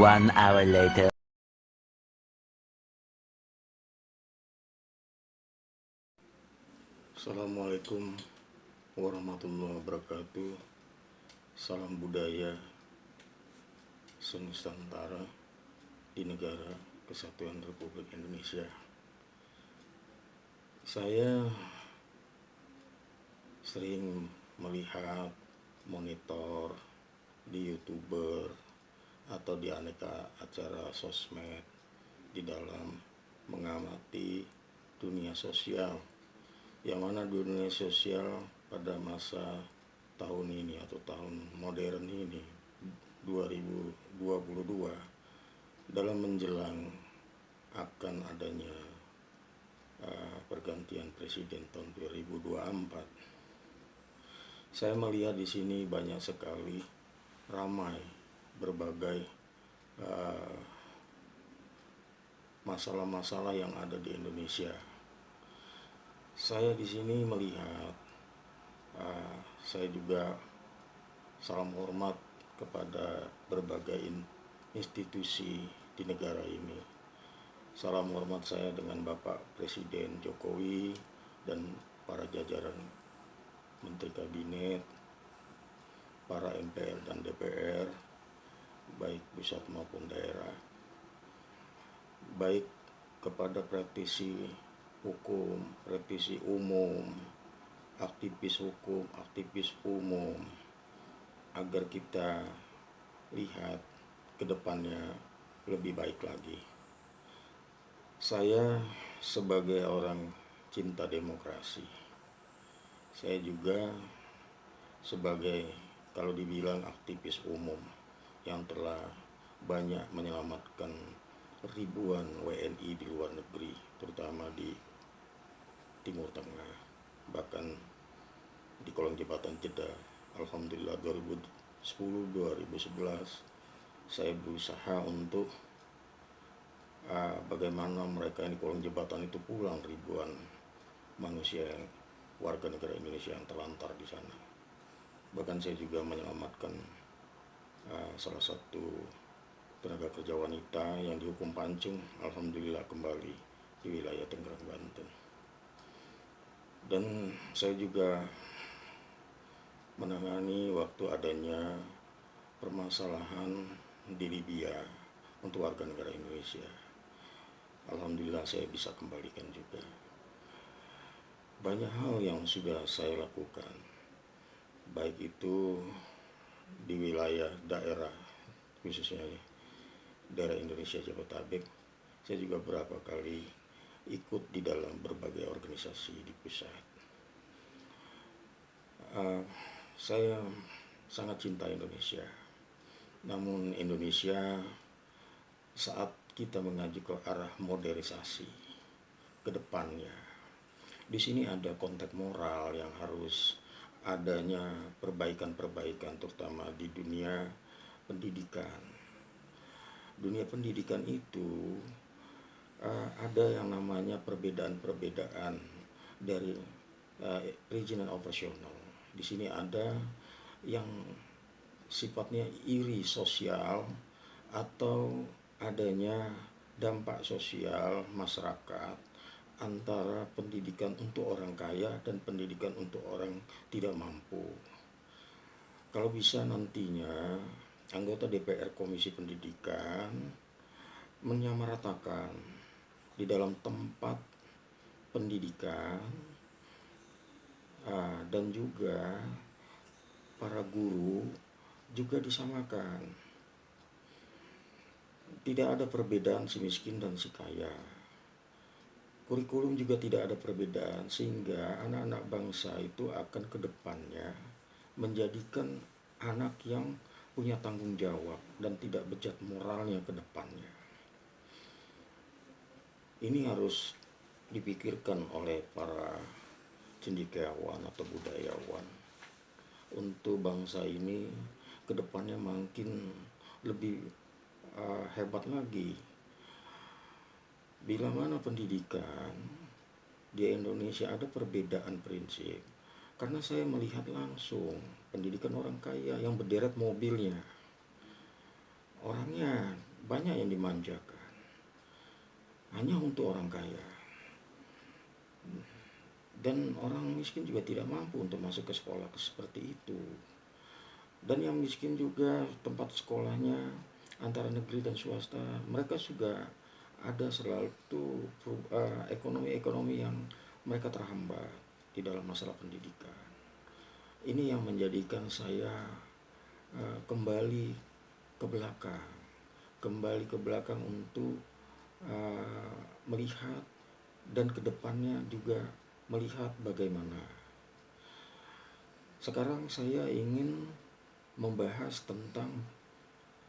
1 hour later. Assalamualaikum warahmatullahi wabarakatuh. Salam budaya senusantara di negara Kesatuan Republik Indonesia. Saya sering melihat monitor di YouTuber atau di aneka acara sosmed di dalam mengamati dunia sosial, yang mana dunia sosial pada masa tahun ini atau tahun modern ini 2022 dalam menjelang akan adanya pergantian presiden tahun 2024, saya melihat di sini banyak sekali ramai berbagai masalah-masalah yang ada di Indonesia. Saya di sini melihat, saya juga salam hormat kepada berbagai institusi di negara ini. Salam hormat saya dengan Bapak Presiden Jokowi dan para jajaran Menteri Kabinet, para MPR dan DPR, baik pusat maupun daerah, baik kepada praktisi hukum, praktisi umum, aktivis hukum, aktivis umum, agar kita lihat ke depannya lebih baik lagi. Saya sebagai orang cinta demokrasi, saya juga sebagai, kalau dibilang, aktivis umum yang telah banyak menyelamatkan ribuan WNI di luar negeri, terutama di Timur Tengah, bahkan di kolong jembatan Jeddah. Alhamdulillah 2010-2011 saya berusaha untuk bagaimana mereka yang di kolong jembatan itu pulang, ribuan manusia warga negara Indonesia yang terlantar di sana. Bahkan saya juga menyelamatkan salah satu tenaga kerja wanita yang dihukum pancung, alhamdulillah kembali di wilayah Tangerang, Banten. Dan saya juga menangani waktu adanya permasalahan di Libya untuk warga negara Indonesia. Alhamdulillah saya bisa kembalikan juga. Banyak hal yang sudah saya lakukan, baik itu di wilayah daerah, khususnya daerah Indonesia Jabodetabek. Saya juga berapa kali ikut di dalam berbagai organisasi di pusat. Saya sangat cinta Indonesia. Namun Indonesia saat kita mengaju ke arah modernisasi ke depannya, di sini ada konteks moral yang harus adanya perbaikan-perbaikan, terutama di dunia pendidikan. Dunia pendidikan itu ada yang namanya perbedaan-perbedaan dari regional operasional. Di sini ada yang sifatnya iri sosial atau adanya dampak sosial masyarakat antara pendidikan untuk orang kaya dan pendidikan untuk orang tidak mampu. Kalau bisa nantinya anggota DPR Komisi Pendidikan menyamaratakan di dalam tempat pendidikan dan juga para guru juga disamakan. Tidak ada perbedaan si miskin dan si kaya. Kurikulum juga tidak ada perbedaan, sehingga anak-anak bangsa itu akan ke depannya menjadikan anak yang punya tanggung jawab dan tidak bejat moralnya ke depannya. Ini harus dipikirkan oleh para cendekiawan atau budayawan untuk bangsa ini ke depannya makin lebih hebat lagi. Bila mana pendidikan di Indonesia ada perbedaan prinsip, karena saya melihat langsung pendidikan orang kaya yang berderet mobilnya, orangnya banyak yang dimanjakan hanya untuk orang kaya, dan orang miskin juga tidak mampu untuk masuk ke sekolah seperti itu. Dan yang miskin juga tempat sekolahnya antara negeri dan swasta, mereka juga ada selalu ekonomi-ekonomi yang mereka terhambat di dalam masalah pendidikan. Ini yang menjadikan saya kembali ke belakang untuk melihat, dan kedepannya juga melihat bagaimana. Sekarang saya ingin membahas tentang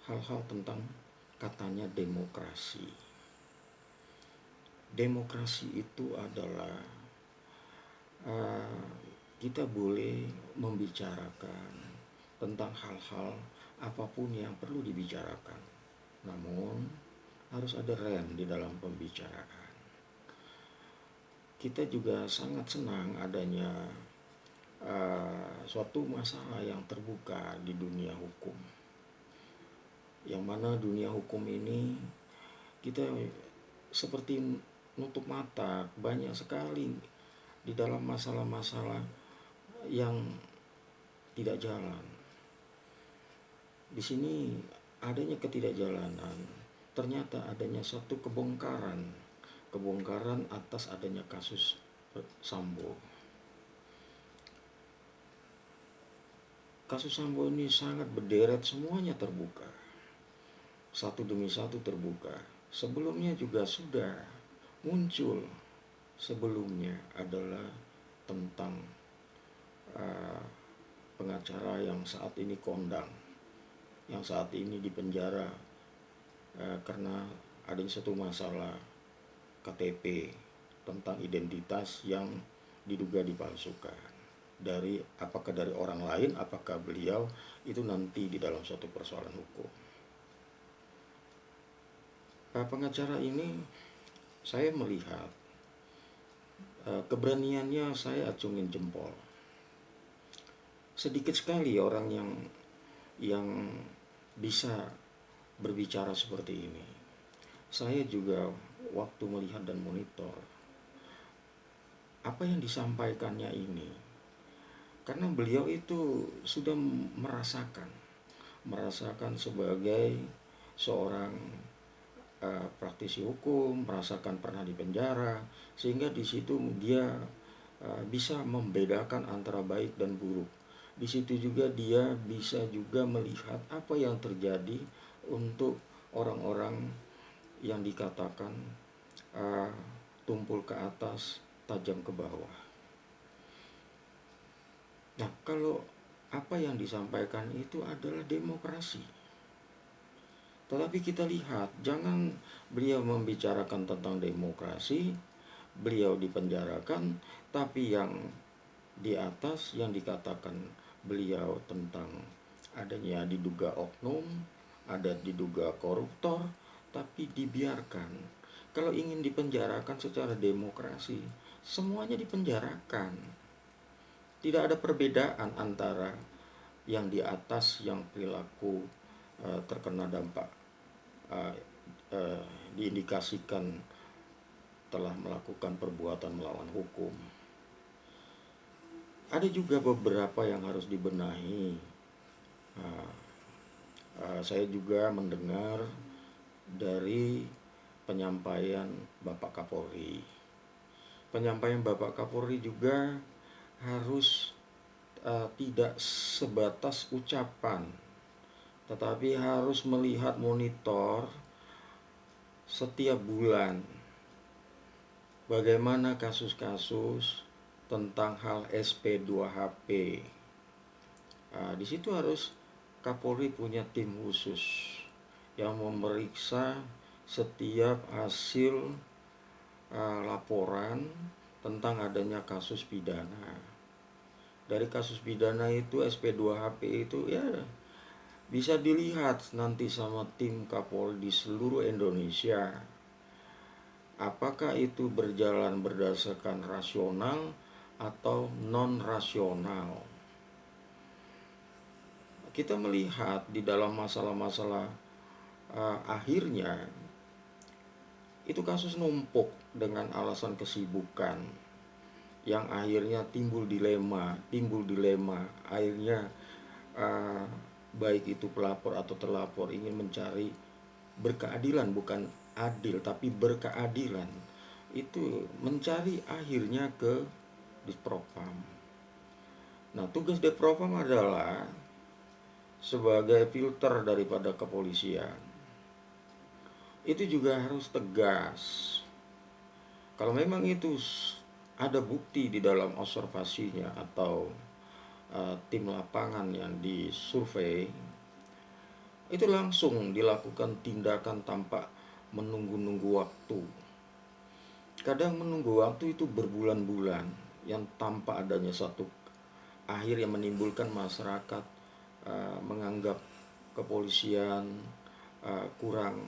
hal-hal tentang katanya demokrasi. Demokrasi itu adalah kita boleh membicarakan tentang hal-hal apapun yang perlu dibicarakan, namun harus ada rem di dalam pembicaraan. Kita juga sangat senang adanya suatu masalah yang terbuka di dunia hukum, yang mana dunia hukum ini kita seperti nutup mata banyak sekali di dalam masalah-masalah yang tidak jalan. Di sini adanya ketidakjalanan, ternyata adanya satu kebongkaran atas adanya kasus Sambo. Kasus Sambo ini sangat berderet, semuanya terbuka, satu demi satu terbuka. Sebelumnya juga sudah muncul, sebelumnya adalah tentang pengacara yang saat ini kondang, yang saat ini dipenjara karena adanya satu masalah KTP tentang identitas yang diduga dipalsukan. Apakah dari orang lain, apakah beliau, itu nanti di dalam suatu persoalan hukum. Pengacara ini saya melihat keberaniannya saya acungin jempol. Sedikit sekali orang yang bisa berbicara seperti ini. Saya juga waktu melihat dan monitor apa yang disampaikannya ini, karena beliau itu sudah merasakan sebagai seorang praktisi hukum, merasakan pernah di penjara, sehingga di situ dia bisa membedakan antara baik dan buruk. Di situ juga dia bisa juga melihat apa yang terjadi untuk orang-orang yang dikatakan tumpul ke atas, tajam ke bawah. Nah, kalau apa yang disampaikan itu adalah demokrasi, tetapi kita lihat, jangan beliau membicarakan tentang demokrasi, beliau dipenjarakan, tapi yang di atas yang dikatakan beliau tentang adanya diduga oknum, ada diduga koruptor, tapi dibiarkan. Kalau ingin dipenjarakan secara demokrasi, semuanya dipenjarakan. Tidak ada perbedaan antara yang di atas yang perilaku terkena dampak diindikasikan telah melakukan perbuatan melawan hukum. Ada juga beberapa yang harus dibenahi. Saya juga mendengar dari penyampaian Bapak Kapolri. Penyampaian Bapak Kapolri juga harus tidak sebatas ucapan, tetapi harus melihat monitor setiap bulan bagaimana kasus-kasus tentang hal SP2HP. Di situ harus Kapolri punya tim khusus yang memeriksa setiap hasil laporan tentang adanya kasus pidana. Dari kasus pidana itu SP2HP itu ya bisa dilihat nanti sama tim Kapolri di seluruh Indonesia. Apakah itu berjalan berdasarkan rasional atau non-rasional. Kita melihat di dalam masalah-masalah akhirnya itu kasus numpuk dengan alasan kesibukan, yang akhirnya timbul dilema. Akhirnya uh, baik itu pelapor atau terlapor ingin mencari berkeadilan, bukan adil tapi berkeadilan, itu mencari akhirnya ke Dispropam. Nah, tugas Dispropam adalah sebagai filter daripada kepolisian. Itu juga harus tegas. Kalau memang itu ada bukti di dalam observasinya atau tim lapangan yang disurvei, itu langsung dilakukan tindakan tanpa menunggu-nunggu waktu. Kadang menunggu waktu itu berbulan-bulan, yang tanpa adanya satu akhir yang menimbulkan masyarakat menganggap kepolisian kurang,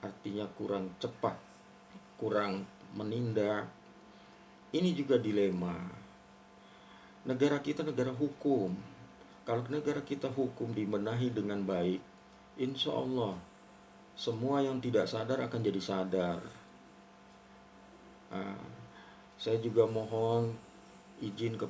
artinya kurang cepat, kurang menindak. Ini juga dilema. Negara kita negara hukum. Kalau negara kita hukum dibenahi dengan baik, insya Allah semua yang tidak sadar akan jadi sadar. Saya juga mohon izin ke